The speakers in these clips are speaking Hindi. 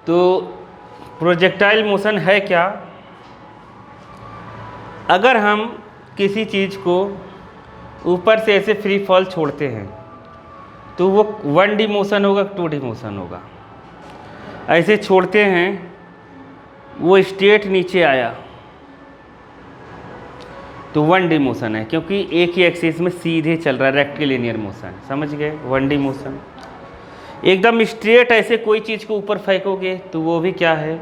तो प्रोजेक्टाइल मोशन है क्या? अगर हम किसी चीज़ को ऊपर से ऐसे फ्री फॉल छोड़ते हैं तो वो 1D मोशन होगा, 2D मोशन होगा। ऐसे छोड़ते हैं, वो स्ट्रेट नीचे आया तो 1D मोशन है, क्योंकि एक ही एक्सिस में सीधे चल रहा है, रेक्टिलिनियर मोशन। समझ गए? 1D motion. एकदम स्ट्रेट ऐसे कोई चीज़ को ऊपर फेंकोगे तो वो भी क्या है?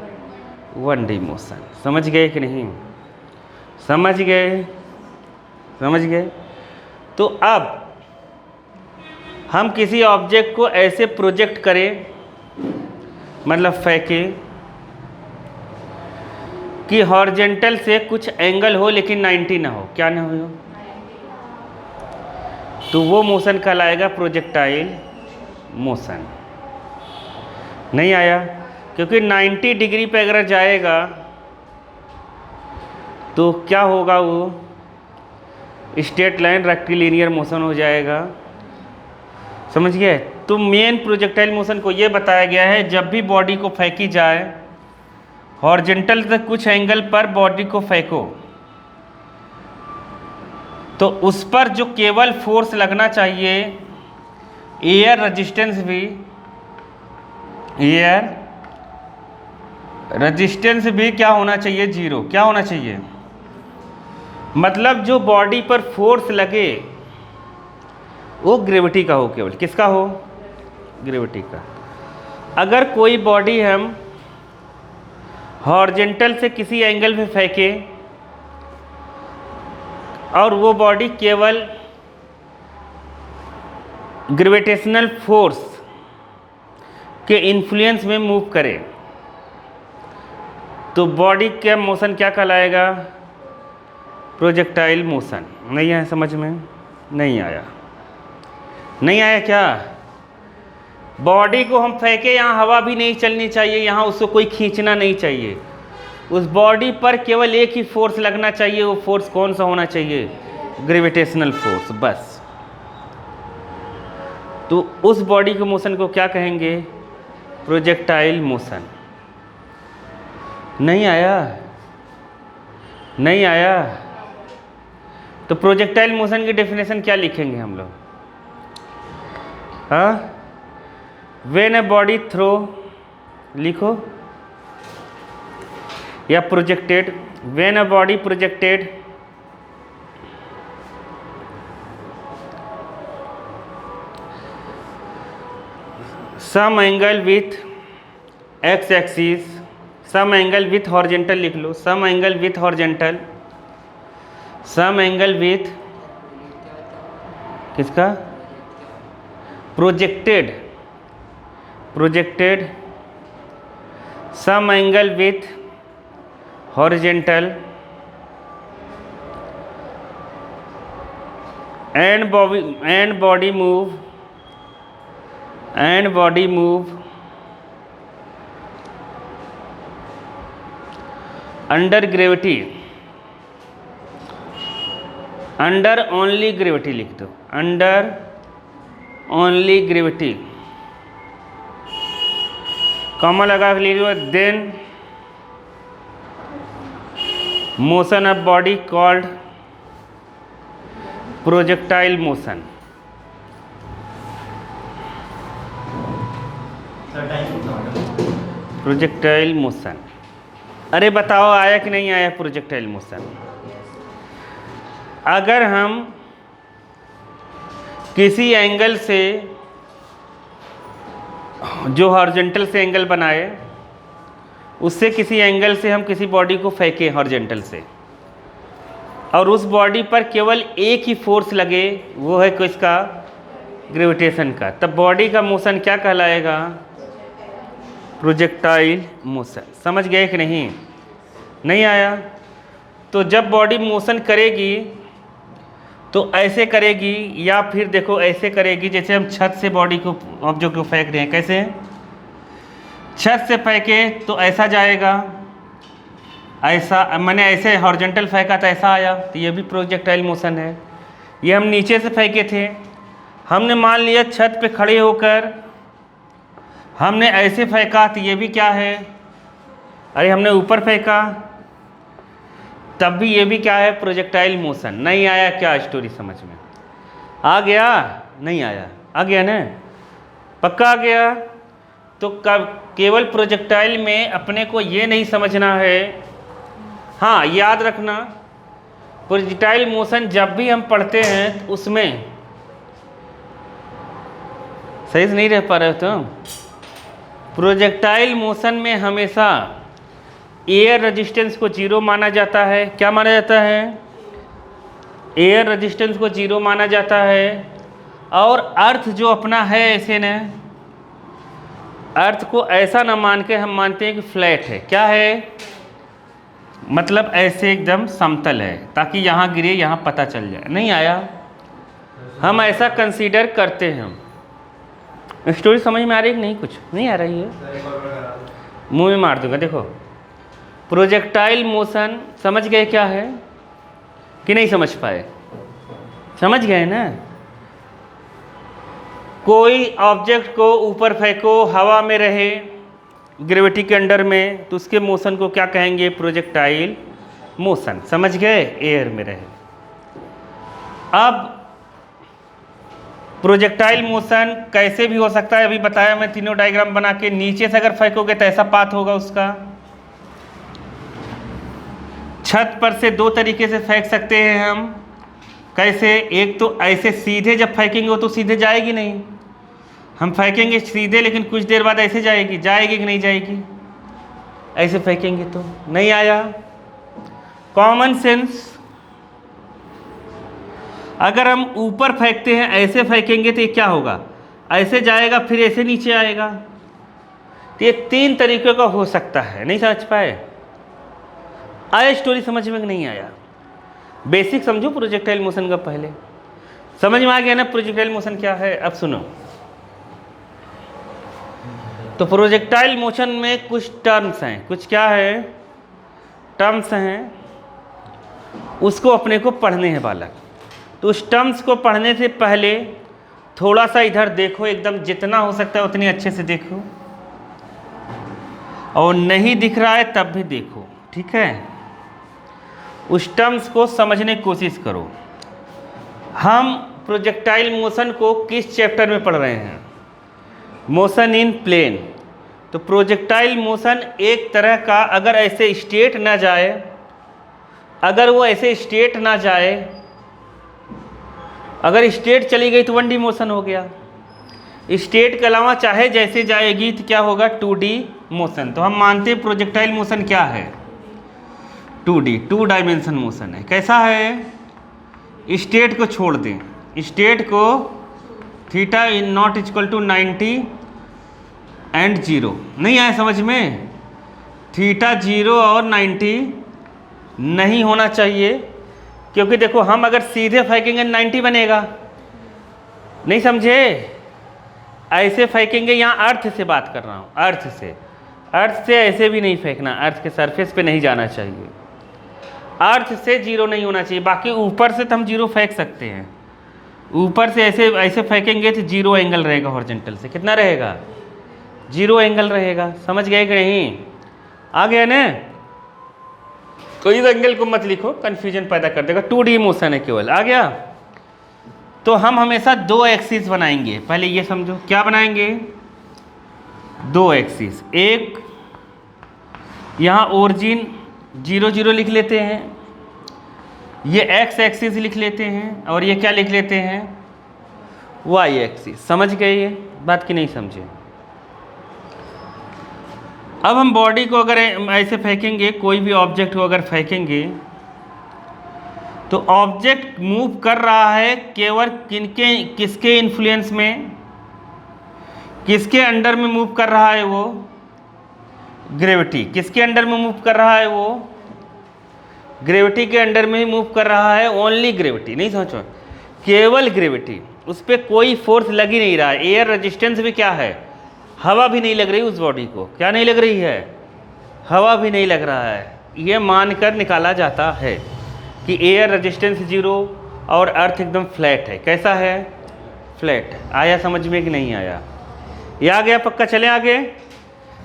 1D motion. समझ गए कि नहीं? समझ गए? समझ गए? तो अब हम किसी ऑब्जेक्ट को ऐसे प्रोजेक्ट करें, मतलब फेंकें कि हॉरिजॉन्टल से कुछ एंगल हो लेकिन 90 ना हो। क्या ना हो? तो वो मोशन कहलाएगा प्रोजेक्टाइल मोशन। नहीं आया? क्योंकि 90 डिग्री पे अगर जाएगा तो क्या होगा? वो स्ट्रेट लाइन रेक्टिलिनियर मोशन हो जाएगा। समझ गए? तो मेन प्रोजेक्टाइल मोशन को ये बताया गया है, जब भी बॉडी को फेंकी जाए हॉरिजॉन्टल से कुछ एंगल पर बॉडी को फेंको तो उस पर जो केवल फोर्स लगना चाहिए, एयर रेजिस्टेंस भी क्या होना चाहिए? 0। क्या होना चाहिए? मतलब जो बॉडी पर फोर्स लगे वो ग्रेविटी का हो, केवल किसका हो? ग्रेविटी का। अगर कोई बॉडी हम हॉरिजॉन्टल से किसी एंगल पे फेंके और वो बॉडी केवल ग्रेविटेशनल फोर्स के इन्फ्लुएंस में मूव करे तो बॉडी का मोशन क्या कहलाएगा? Projectile motion. नहीं आया समझ में? नहीं आया? नहीं आया क्या? बॉडी को हम फेंके, यहाँ हवा भी नहीं चलनी चाहिए, यहाँ उसको कोई खींचना नहीं चाहिए, उस बॉडी पर केवल एक ही फोर्स लगना चाहिए। वो फोर्स कौन सा होना चाहिए? ग्रेविटेशनल फोर्स, बस। तो उस बॉडी के मोशन को क्या कहेंगे? Projectile motion. नहीं आया? नहीं आया? तो प्रोजेक्टाइल मोशन की डेफिनेशन क्या लिखेंगे हम लोग? हाँ, व्हेन अ बॉडी थ्रो लिखो, या projected, when a body projected some angle with X axis, some angle with horizontal लिख लो, some angle with horizontal, some angle with किसका? Projected, projected some angle with horizontal and body move under gravity, under only gravity लिख दो, अंडर ओनली ग्रेविटी, कॉमा लगा के लीजिए। Then motion of body called projectile motion. Projectile motion. अरे बताओ आया कि नहीं आया प्रोजेक्टाइल मोशन? अगर हम किसी एंगल से, जो हॉरिजॉन्टल से एंगल बनाए, उससे किसी एंगल से हम किसी बॉडी को फेंके हॉरिजॉन्टल से, और उस बॉडी पर केवल एक ही फोर्स लगे, वो है किसका? ग्रेविटेशन का, तब बॉडी का मोशन क्या कहलाएगा? Projectile motion. समझ गए कि नहीं? नहीं आया? तो जब बॉडी मोशन करेगी तो ऐसे करेगी, या फिर देखो ऐसे करेगी, जैसे हम छत से बॉडी को, ऑब्जेक्ट को फेंक रहे हैं। कैसे? छत से फेंके तो ऐसा जाएगा, ऐसा, मैंने ऐसे हॉरिजॉन्टल फेंका तो ऐसा आया, तो ये भी प्रोजेक्टाइल मोशन है। ये हम नीचे से फेंके थे, हमने मान लिया छत पे खड़े होकर हमने ऐसे फेंका तो ये भी क्या है, अरे हमने ऊपर फेंका तब भी ये भी क्या है, प्रोजेक्टाइल मोशन। नहीं आया क्या स्टोरी समझ में? आ गया? नहीं आया? आ गया ना? पक्का आ गया? तो केवल प्रोजेक्टाइल में अपने को ये नहीं समझना है, हाँ याद रखना, प्रोजेक्टाइल मोशन जब भी हम पढ़ते हैं उसमें सही से नहीं रह पा रहे हो तुम। प्रोजेक्टाइल मोशन में हमेशा एयर रेजिस्टेंस को जीरो माना जाता है। क्या माना जाता है? एयर रेजिस्टेंस को जीरो माना जाता है। और अर्थ जो अपना है ऐसे न, अर्थ को ऐसा ना मान के हम मानते हैं कि फ्लैट है। क्या है? मतलब ऐसे एकदम समतल है, ताकि यहाँ गिरे यहाँ पता चल जाए। नहीं आया? हम ऐसा कंसीडर करते हैं। हम स्टोरी समझ में आ रही है कि नहीं? कुछ नहीं आ रही है, मुंह में मार दूंगा। देखो प्रोजेक्टाइल मोशन समझ गए क्या है कि नहीं समझ पाए? समझ गए ना? कोई ऑब्जेक्ट को ऊपर फेंको, हवा में रहे, ग्रेविटी के अंडर में, तो उसके मोशन को क्या कहेंगे? Projectile motion. समझ गए? एयर में रहे। अब प्रोजेक्टाइल मोशन कैसे भी हो सकता है, अभी बताया मैं तीनों डायग्राम बना के। नीचे से अगर फेंकोगे तो ऐसा पाथ होगा उसका। छत पर से दो तरीके से फेंक सकते हैं हम। कैसे? एक तो ऐसे सीधे जब फेंकेंगे वो तो सीधे जाएगी नहीं, हम फेंकेंगे सीधे लेकिन कुछ देर बाद ऐसे जाएगी। जाएगी कि नहीं जाएगी? ऐसे फेंकेंगे तो नहीं आया। Common sense. अगर हम ऊपर फेंकते हैं, ऐसे फेंकेंगे तो ये क्या होगा? ऐसे जाएगा फिर ऐसे नीचे आएगा। तो ये तीन तरीके का हो सकता है। नहीं समझ पाए? आया स्टोरी समझ में नहीं आया? बेसिक समझो प्रोजेक्टाइल मोशन का। पहले समझ में आ गया ना प्रोजेक्टाइल मोशन क्या है? अब सुनो, तो प्रोजेक्टाइल मोशन में कुछ टर्म्स हैं। कुछ क्या है? टर्म्स हैं, उसको अपने को पढ़ने हैं बालक। तो उस टर्म्स को पढ़ने से पहले थोड़ा सा इधर देखो, एकदम जितना हो सकता है उतनी अच्छे से देखो, और नहीं दिख रहा है तब भी देखो, ठीक है? उस टर्म्स को समझने की कोशिश करो। हम प्रोजेक्टाइल मोशन को किस चैप्टर में पढ़ रहे हैं? Motion in plane. तो प्रोजेक्टाइल मोशन एक तरह का, अगर ऐसे स्टेट ना जाए, अगर वो ऐसे स्टेट ना जाए, अगर स्टेट चली गई तो 1D मोशन हो गया। स्टेट के अलावा चाहे जैसे जाएगी तो क्या होगा? 2D motion. तो हम मानते हैं प्रोजेक्टाइल मोशन क्या है? 2D, 2 डायमेंशन मोशन है। कैसा है? स्टेट को छोड़ दें, स्टेट को theta in not equal to 90 and 0। नहीं आया समझ में? थीटा 0 और 90 नहीं होना चाहिए, क्योंकि देखो हम अगर सीधे फेंकेंगे 90 बनेगा। नहीं समझे? ऐसे फेंकेंगे, यहाँ अर्थ से बात कर रहा हूँ, अर्थ से। अर्थ से ऐसे भी नहीं फेंकना, अर्थ के सरफेस पे नहीं जाना चाहिए। अर्थ से 0 नहीं होना चाहिए। बाकी ऊपर से तो हम 0 फेंक सकते हैं। ऊपर से ऐसे ऐसे फेंकेंगे तो 0 एंगल रहेगा हॉरिजॉन्टल से। कितना रहेगा? 0 एंगल रहेगा। समझ गए कि नहीं? आ गया ना? तो इस एंगल को मत लिखो, कन्फ्यूजन पैदा कर देगा। 2D मोशन है केवल। आ गया? तो हम हमेशा 2 एक्सिस बनाएंगे। पहले ये समझो क्या बनाएंगे? 2 एक्सिस। एक यहाँ ओरिजिन 0 0 लिख लेते हैं, ये एक्स एक्सिस लिख लेते हैं, और ये क्या लिख लेते हैं? Y axis. समझ गए ये बात कि नहीं समझे? अब हम बॉडी को अगर ऐसे फेंकेंगे, कोई भी ऑब्जेक्ट को अगर फेंकेंगे, तो ऑब्जेक्ट मूव कर रहा है केवल किसके इन्फ्लुएंस में? किसके अंडर में मूव कर रहा है वो? ग्रेविटी। किसके अंडर में मूव कर रहा है वो? ग्रेविटी के अंडर में ही मूव कर रहा है। Only gravity. नहीं समझो? केवल ग्रेविटी। उस पर कोई फोर्स लग ही नहीं रहा है। एयर रेजिस्टेंस भी क्या है? हवा भी नहीं लग रही उस बॉडी को। क्या नहीं लग रही है? हवा भी नहीं लग रहा है। ये मानकर निकाला जाता है कि एयर रेजिस्टेंस 0 और अर्थ एकदम फ्लैट है। कैसा है? फ्लैट। आया समझ में कि नहीं आया? ये आ गया पक्का। चले आगे।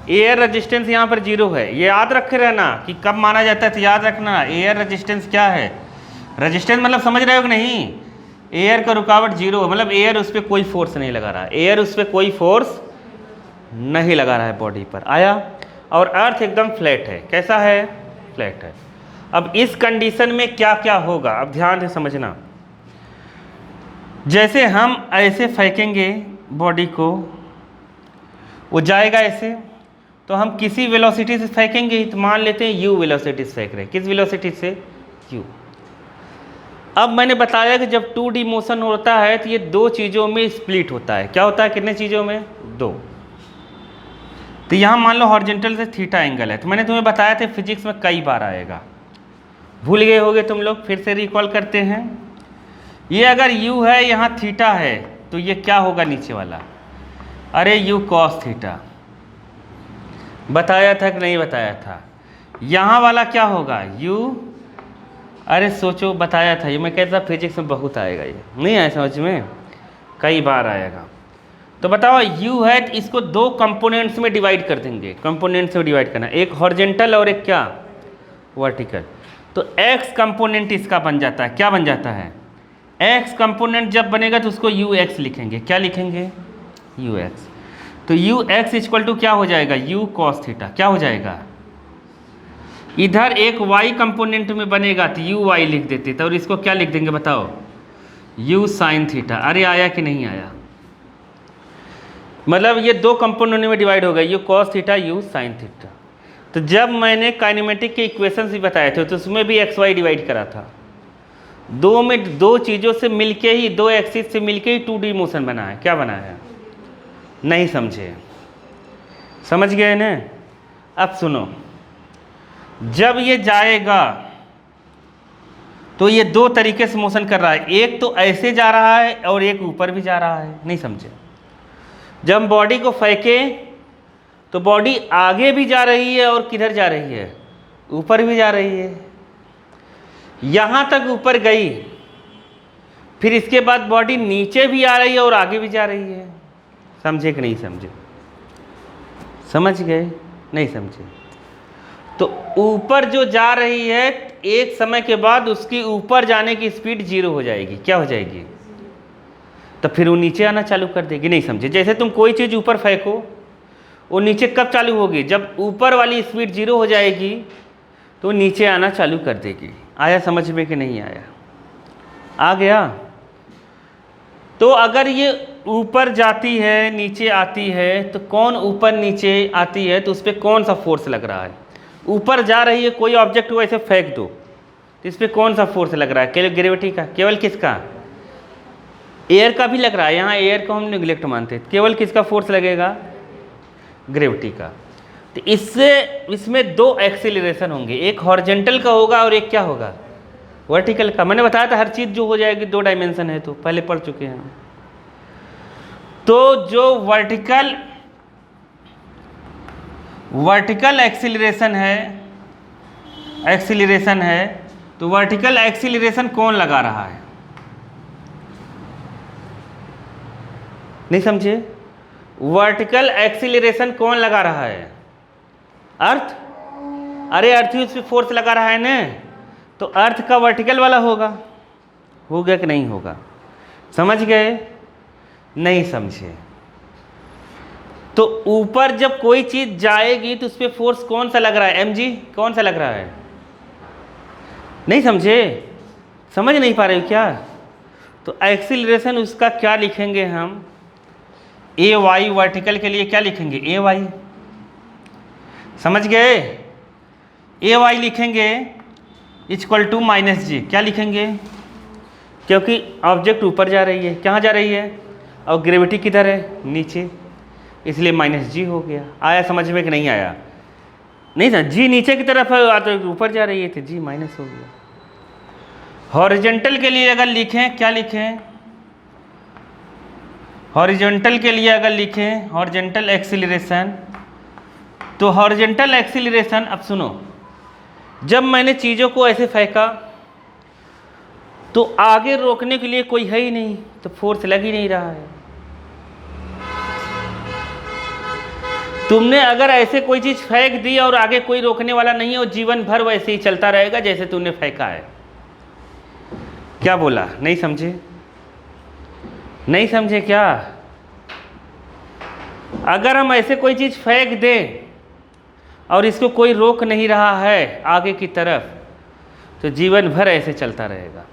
एयर रेजिस्टेंस यहाँ पर 0 है, ये याद रखे रहना कि कब माना जाता है, तो याद रखना एयर रेजिस्टेंस क्या है। रेजिस्टेंस मतलब समझ रहे हो कि नहीं, एयर का रुकावट 0 मतलब एयर उस पर कोई फोर्स नहीं लगा रहा है, एयर उस पर कोई फोर्स नहीं लगा रहा है बॉडी पर। आया। और अर्थ एकदम फ्लैट है। कैसा है? फ्लैट है। अब इस कंडीशन में क्या क्या होगा, अब ध्यान से समझना। जैसे हम ऐसे फेंकेंगे बॉडी को, वो जाएगा ऐसे, तो हम किसी वेलोसिटी से फेंकेंगे, तो मान लेते हैं u वेलोसिटी से फेंक रहे हैं। किस वेलोसिटी से? u। अब मैंने बताया कि जब 2D मोशन होता है तो ये दो चीज़ों में स्प्लिट होता है। क्या होता है? कितने चीज़ों में? दो। तो यहाँ मान लो हॉरिजॉन्टल से थीटा एंगल है, तो मैंने तुम्हें बताया था फिजिक्स में कई बार आएगा, भूल गए होगे तुम लोग, फिर से रिकॉल करते हैं। ये अगर u है, यहाँ थीटा है, तो ये क्या होगा नीचे वाला? अरे u cos थीटा। बताया था कि नहीं बताया था? यहाँ वाला क्या होगा? u, अरे सोचो, बताया था ये, मैं कहता था फिजिक्स में बहुत आएगा, ये नहीं आया समझ में, कई बार आएगा। तो बताओ u है, तो इसको दो कंपोनेंट्स में डिवाइड कर देंगे। कंपोनेंट्स में डिवाइड करना, एक हॉरिजॉन्टल और एक क्या? वर्टिकल। तो x कंपोनेंट इसका बन जाता है। क्या बन जाता है? x कंपोनेंट जब बनेगा तो उसको ux लिखेंगे। क्या लिखेंगे? ux। तो ux इक्वल टू क्या हो जाएगा? u cos theta. क्या हो जाएगा? इधर एक y कंपोनेंट में बनेगा तो uy लिख देते थे, और इसको क्या लिख देंगे बताओ? u sin theta. अरे आया कि नहीं आया? मतलब ये दो कंपोनेंट में डिवाइड हो गया, u cos theta, u sin theta. तो जब मैंने काइनेमेटिक के इक्वेशंस भी बताए थे तो उसमें भी एक्स वाई डिवाइड करा था। दो चीज़ों से मिलके ही, दो एक्सिस से मिलके ही 2D मोशन बना है। क्या बना है? नहीं समझे? समझ गए ना? अब सुनो, जब ये जाएगा तो ये दो तरीके से मोशन कर रहा है, एक तो ऐसे जा रहा है और एक ऊपर भी जा रहा है। नहीं समझे? जब हम बॉडी को फेंके तो बॉडी आगे भी जा रही है और किधर जा रही है? ऊपर भी जा रही है। यहाँ तक ऊपर गई, फिर इसके बाद बॉडी नीचे भी आ रही है और आगे भी जा रही है। समझे कि नहीं समझे? समझ गए? नहीं समझे? तो ऊपर जो जा रही है, एक समय के बाद उसकी ऊपर जाने की स्पीड 0 हो जाएगी। क्या हो जाएगी? तो फिर वो नीचे आना चालू कर देगी। नहीं समझे? जैसे तुम कोई चीज़ ऊपर फेंको, वो नीचे कब चालू होगी? जब ऊपर वाली स्पीड 0 हो जाएगी तो नीचे आना चालू कर देगी। आया समझ में कि नहीं आया? आ गया? तो अगर ये ऊपर जाती है, नीचे आती है, तो कौन ऊपर नीचे आती है, तो उस पर कौन सा फोर्स लग रहा है? ऊपर जा रही है, कोई ऑब्जेक्ट को ऐसे फेंक दो तो इस पर कौन सा फोर्स लग रहा है? केवल ग्रेविटी का? केवल किसका? एयर का भी लग रहा है। यहाँ एयर को हम निगलेक्ट मानते हैं। केवल किसका फोर्स लगेगा? ग्रेविटी का। तो इसमें दो एक्सीलरेशन होंगे, एक हॉरिजॉन्टल का होगा और एक क्या होगा? वर्टिकल का। मैंने बताया था हर चीज़ जो हो जाएगी 2 डायमेंशन है, तो पहले पढ़ चुके हैं। तो जो वर्टिकल एक्सीलरेशन है, तो वर्टिकल एक्सीलरेशन कौन लगा रहा है? नहीं समझे? वर्टिकल एक्सीलरेशन कौन लगा रहा है? अर्थ। अरे अर्थ ही उस पर फोर्स लगा रहा है ना, तो अर्थ का वर्टिकल वाला होगा। होगा कि नहीं होगा? समझ गए? नहीं समझे? तो ऊपर जब कोई चीज जाएगी तो उस पर फोर्स कौन सा लग रहा है? mg। कौन सा लग रहा है? नहीं समझे? समझ नहीं पा रहे हो क्या? तो एक्सीलरेशन उसका क्या लिखेंगे हम? ए वाई। वर्टिकल के लिए क्या लिखेंगे? ए वाई। समझ गए? ए वाई लिखेंगे इक्वल टू -g। क्या लिखेंगे? क्योंकि ऑब्जेक्ट ऊपर जा रही है। कहाँ जा रही है? और ग्रेविटी किधर है? नीचे, इसलिए -g हो गया। आया समझ में कि नहीं आया? नहीं था? g नीचे की तरफ है तो ऊपर जा रही है, तो g माइनस हो गया। हॉरिजॉन्टल के लिए अगर लिखें, क्या लिखें? हॉरिजॉन्टल के लिए अगर लिखें हॉरिजॉन्टल एक्सीलरेशन, तो हॉरिजॉन्टल एक्सीलरेशन, अब सुनो, जब मैंने चीज़ों को ऐसे फेंका तो आगे रोकने के लिए कोई है ही नहीं, तो फोर्स लग ही नहीं रहा है। तुमने अगर ऐसे कोई चीज़ फेंक दी और आगे कोई रोकने वाला नहीं है और जीवन भर वैसे ही चलता रहेगा जैसे तुमने फेंका है। क्या बोला, नहीं समझे? नहीं समझे क्या? अगर हम ऐसे कोई चीज़ फेंक दें और इसको कोई रोक नहीं रहा है आगे की तरफ, तो जीवन भर ऐसे चलता रहेगा।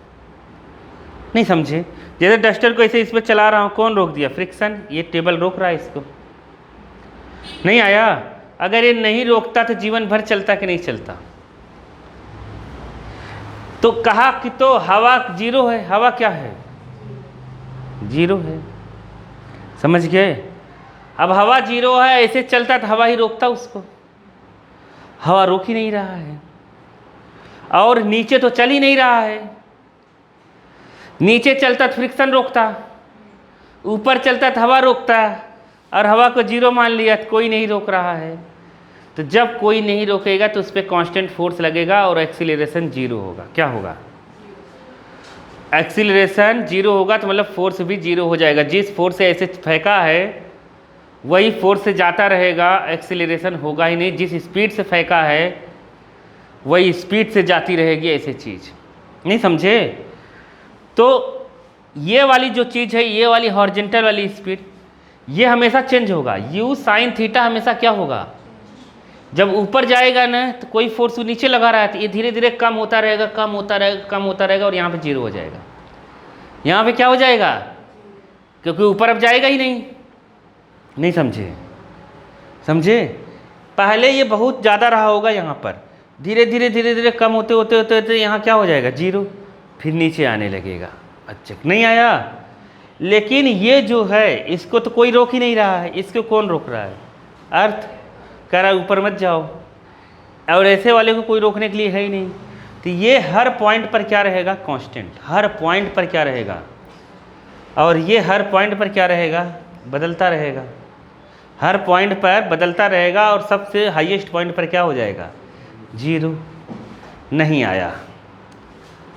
नहीं समझे? जैसे डस्टर को ऐसे इस पर चला रहा हूँ, कौन रोक दिया? फ्रिक्शन। ये टेबल रोक रहा है इसको। नहीं आया? अगर ये नहीं रोकता तो जीवन भर चलता कि नहीं चलता? तो कहा कि तो हवा जीरो है। हवा क्या है? जीरो है। समझ गए? अब हवा जीरो है, ऐसे चलता तो हवा ही रोकता उसको। हवा रोक ही नहीं रहा है और नीचे तो चल ही नहीं रहा है। नीचे चलता तो फ्रिक्शन रोकता, ऊपर चलता तो हवा रोकता, और हवा को जीरो मान लिया तो कोई नहीं रोक रहा है। तो जब कोई नहीं रोकेगा तो उस पर कांस्टेंट फोर्स लगेगा और एक्सीलरेशन जीरो होगा। क्या होगा? एक्सीलरेशन जीरो होगा तो मतलब फोर्स भी जीरो हो जाएगा। जिस फोर्स से ऐसे फेंका है वही फोर्स से जाता रहेगा, एक्सीलरेशन होगा ही नहीं। जिस स्पीड से फेंका है वही स्पीड से जाती रहेगी ऐसे चीज़। नहीं समझे? तो ये वाली जो चीज़ है, ये वाली हॉरिजॉन्टल वाली स्पीड, ये हमेशा चेंज होगा। u sin थीटा हमेशा क्या होगा? जब ऊपर जाएगा ना तो कोई फोर्स नीचे लगा रहा है तो ये धीरे धीरे कम होता रहेगा, कम होता रहेगा, कम होता रहेगा और यहाँ पे जीरो हो जाएगा। यहाँ पे क्या हो जाएगा? क्योंकि ऊपर अब जाएगा ही नहीं। नहीं समझे? समझे? पहले ये बहुत ज़्यादा रहा होगा, यहाँ पर धीरे धीरे धीरे धीरे कम होते होते होते होते यहाँ क्या हो जाएगा? जीरो, फिर नीचे आने लगेगा। अच्छा, नहीं आया? लेकिन ये जो है इसको तो कोई रोक ही नहीं रहा है। इसको कौन रोक रहा है? अर्थ कह रहा है ऊपर मत जाओ, और ऐसे वाले को कोई रोकने के लिए है ही नहीं। तो ये हर पॉइंट पर क्या रहेगा? कांस्टेंट। हर पॉइंट पर क्या रहेगा? और ये हर पॉइंट पर क्या रहेगा? बदलता रहेगा। हर पॉइंट पर बदलता रहेगा और सबसे हाईएस्ट पॉइंट पर क्या हो जाएगा? जीरो। नहीं आया?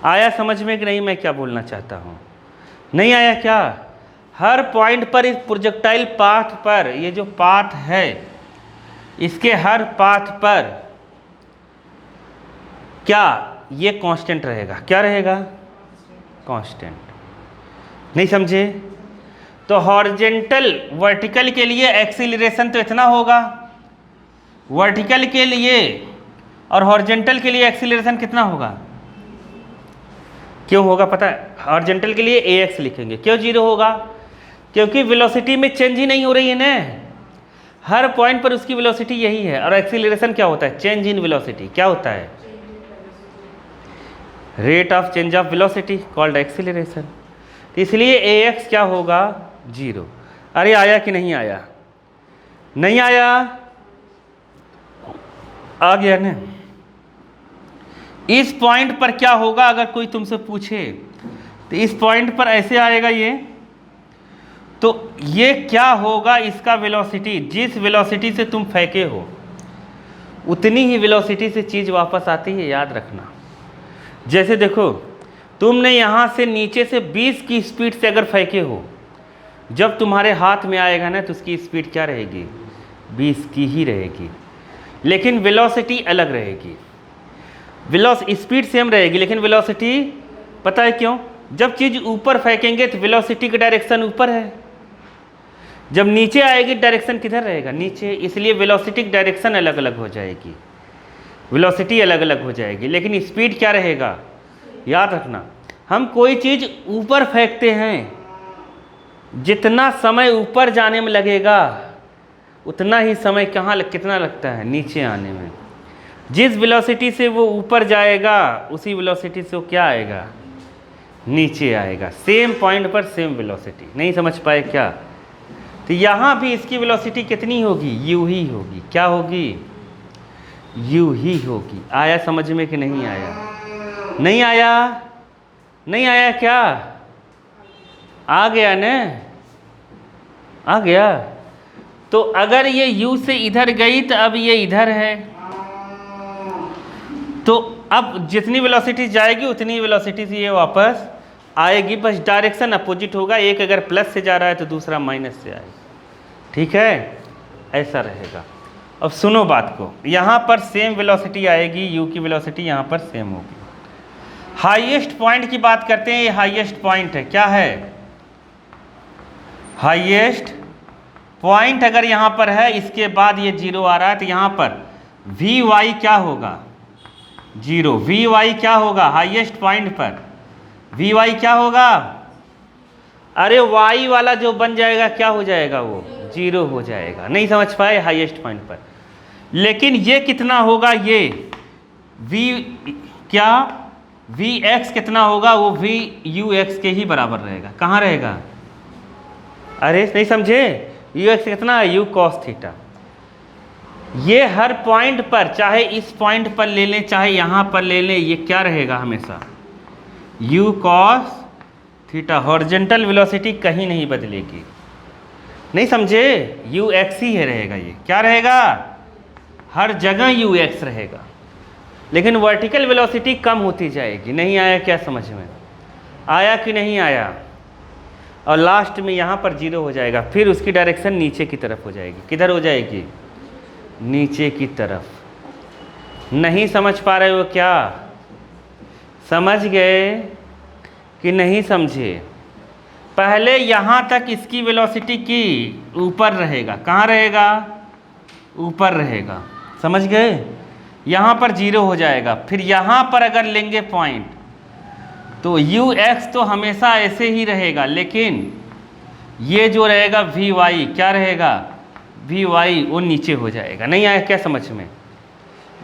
आया समझ में कि नहीं मैं क्या बोलना चाहता हूँ? नहीं आया क्या? हर पॉइंट पर इस प्रोजेक्टाइल पाथ पर, ये जो पाथ है इसके हर पाथ पर क्या ये कांस्टेंट रहेगा? क्या रहेगा? कांस्टेंट। नहीं समझे? तो हॉरिजॉन्टल वर्टिकल के लिए एक्सीलरेशन तो इतना होगा, वर्टिकल के लिए, और हॉरिजॉन्टल के लिए एक्सीलरेशन कितना होगा? क्यों होगा पता है? हॉरिजॉन्टल के लिए ax लिखेंगे। क्यों जीरो होगा? क्योंकि वेलोसिटी में चेंज ही नहीं हो रही है ना। हर पॉइंट पर उसकी वेलोसिटी यही है। और एक्सीलरेशन क्या होता है? Change in velocity. क्या होता है? Rate of change of velocity called acceleration. तो इसलिए ax क्या होगा? जीरो। अरे आया कि नहीं आया? नहीं आया? आ गया ना? इस पॉइंट पर क्या होगा अगर कोई तुमसे पूछे? तो इस पॉइंट पर ऐसे आएगा ये, तो ये क्या होगा? इसका वेलोसिटी, जिस वेलोसिटी से तुम फेंके हो उतनी ही वेलोसिटी से चीज़ वापस आती है, याद रखना। जैसे देखो, तुमने यहाँ से नीचे से 20 की स्पीड से अगर फेंके हो, जब तुम्हारे हाथ में आएगा ना तो उसकी स्पीड क्या रहेगी? 20 की ही रहेगी, लेकिन वेलोसिटी अलग रहेगी। स्पीड सेम रहेगी लेकिन वेलोसिटी, पता है क्यों? जब चीज़ ऊपर फेंकेंगे तो वेलोसिटी का डायरेक्शन ऊपर है, जब नीचे आएगी डायरेक्शन किधर रहेगा? नीचे। इसलिए वेलोसिटी डायरेक्शन अलग अलग हो जाएगी, वेलोसिटी अलग अलग हो जाएगी, लेकिन स्पीड क्या रहेगा? याद रखना, हम कोई चीज़ ऊपर फेंकते हैं, जितना समय ऊपर जाने में लगेगा उतना ही समय कितना लगता है? नीचे आने में। जिस वेलोसिटी से वो ऊपर जाएगा उसी वेलोसिटी से वो क्या आएगा? नीचे आएगा। सेम पॉइंट पर सेम वेलोसिटी। नहीं समझ पाए क्या? तो यहाँ भी इसकी वेलोसिटी कितनी होगी? यू ही होगी। क्या होगी? यू ही होगी। आया समझ में कि नहीं आया? नहीं आया? नहीं आया क्या? आ गया ना? आ गया। तो अगर ये u से इधर गई तो अब ये इधर है, तो अब जितनी वेलोसिटी जाएगी उतनी वेलोसिटी से ये वापस आएगी, बस डायरेक्शन अपोजिट होगा। एक अगर प्लस से जा रहा है तो दूसरा माइनस से आएगा। ठीक है? ऐसा रहेगा। अब सुनो बात को, यहाँ पर सेम वेलोसिटी आएगी, u की वेलोसिटी यहाँ पर सेम होगी। हाईएस्ट पॉइंट की बात करते हैं, ये हाईएस्ट पॉइंट है, क्या है हाईएस्ट पॉइंट। अगर यहाँ पर है, इसके बाद ये 0 आ रहा है, तो यहाँ पर Vy क्या होगा 0। Vy क्या होगा हाईएस्ट पॉइंट पर, Vy क्या होगा, अरे y वाला जो बन जाएगा क्या हो जाएगा, वो 0 हो जाएगा। नहीं समझ पाए हाईएस्ट पॉइंट पर। लेकिन ये कितना होगा, ये v क्या Vx कितना होगा, वो Vux के ही बराबर रहेगा। कहाँ रहेगा, अरे नहीं समझे, Ux कितना है, u cos थीटा। ये हर पॉइंट पर, चाहे इस पॉइंट पर ले लें चाहे यहाँ पर ले लें, ये क्या रहेगा हमेशा u cos theta. Horizontal velocity कहीं नहीं बदलेगी, नहीं समझे, ux ही है रहेगा। ये क्या रहेगा, हर जगह ux रहेगा। लेकिन वर्टिकल वेलोसिटी कम होती जाएगी। नहीं आया क्या समझ में, आया कि नहीं आया। और लास्ट में यहाँ पर 0 हो जाएगा, फिर उसकी डायरेक्शन नीचे की तरफ हो जाएगी। किधर हो जाएगी, नीचे की तरफ। नहीं समझ पा रहे हो क्या, समझ गए कि नहीं समझे। पहले यहाँ तक इसकी वेलोसिटी की ऊपर रहेगा, कहाँ रहेगा, ऊपर रहेगा, समझ गए। यहाँ पर 0 हो जाएगा, फिर यहाँ पर अगर लेंगे पॉइंट तो ux तो हमेशा ऐसे ही रहेगा, लेकिन ये जो रहेगा Vy क्या रहेगा, Vy वो नीचे हो जाएगा। नहीं आया क्या समझ में।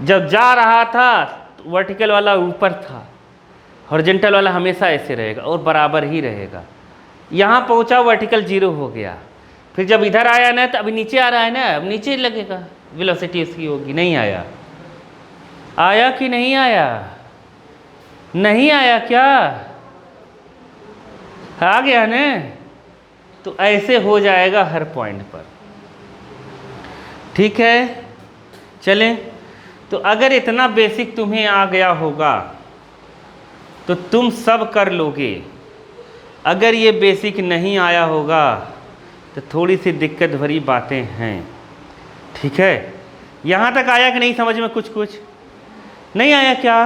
जब जा रहा था वर्टिकल वाला ऊपर था, हॉरिजॉन्टल वाला हमेशा ऐसे रहेगा और बराबर ही रहेगा। यहाँ पहुँचा वर्टिकल 0 हो गया, फिर जब इधर आया ना तो अभी नीचे आ रहा है ना, अब नीचे लगेगा, वेलोसिटी इसकी होगी। नहीं आया, आया कि नहीं आया, नहीं आया क्या, आ गया ना। तो ऐसे हो जाएगा हर पॉइंट पर, ठीक है। चलें, तो अगर इतना बेसिक तुम्हें आ गया होगा तो तुम सब कर लोगे। अगर ये बेसिक नहीं आया होगा तो थोड़ी सी दिक्कत भरी बातें हैं, ठीक है। यहाँ तक आया कि नहीं समझ में, कुछ नहीं आया क्या।